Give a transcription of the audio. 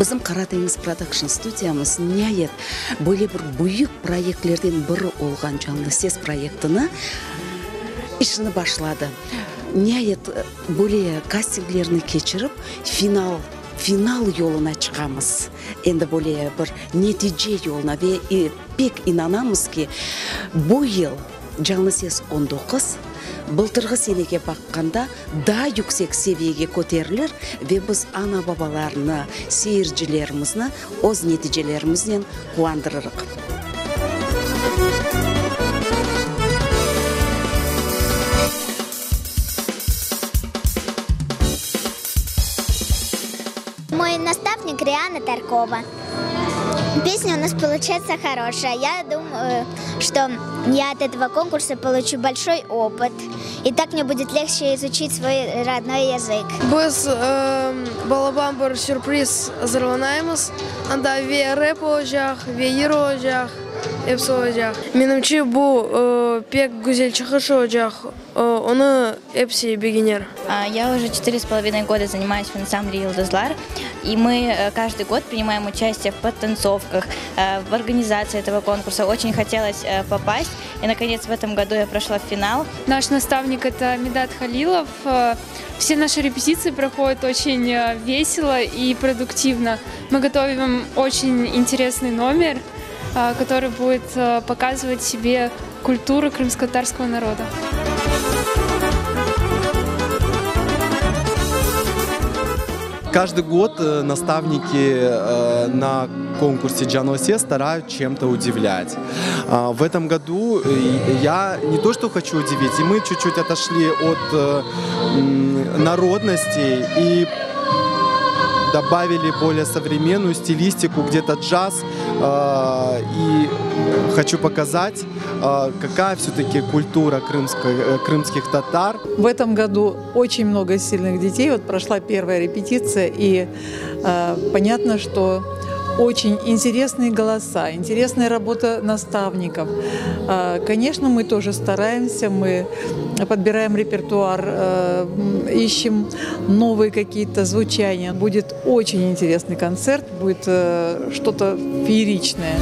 Bizim Қара теңіз продакшн студиямыз нәйет böyle bir büyük proyektlerden biri olgan Canlı Ses proyektini işini başladı. Nəhayət böyle kastinglerini keçirip final yoluna çıkamız. Endi böyle bir netice yoluna ve pek inanamız ki bu yıl Canlı Ses 19 былтырғы senege bakqanda daha yüksek seviyeye көтерілер ve biz ana babalarını, seyircilerimizni o'z neticelerimizden quvandırırıq. Мой наставник Риана Таркова. Песня у нас получается хорошая. Я думаю, что я от этого конкурса получу большой опыт. И так мне будет легче изучить свой родной язык. Biz balaban bir sürpriz hazırlanayımız. Anda ve rap olacak, ve yer olacak, hepsi olacak. Menimce bu pek güzel çıkış olacak. Onu hepsi beginner. Я уже 4,5 года занимаюсь в ансамбле «Йылдызлар», и мы каждый год принимаем участие в подтанцовках, в организации этого конкурса. Очень хотелось попасть, и, наконец, в этом году я прошла в финал. Наш наставник – это Медат Халилов. Все наши репетиции проходят очень весело и продуктивно. Мы готовим очень интересный номер, который будет показывать себе культуру крымско-татарского народа. Каждый год наставники на конкурсе Canlı Ses стараются чем-то удивлять. В этом году я не то что хочу удивить, и мы чуть-чуть отошли от народности и добавили более современную стилистику, где-то джаз. И хочу показать, какая все-таки культура крымских татар. В этом году очень много сильных детей. Вот прошла первая репетиция, и понятно, что очень интересные голоса, интересная работа наставников. Конечно, мы тоже стараемся, мы подбираем репертуар, ищем новые какие-то звучания. Будет очень интересный концерт, будет что-то фееричное.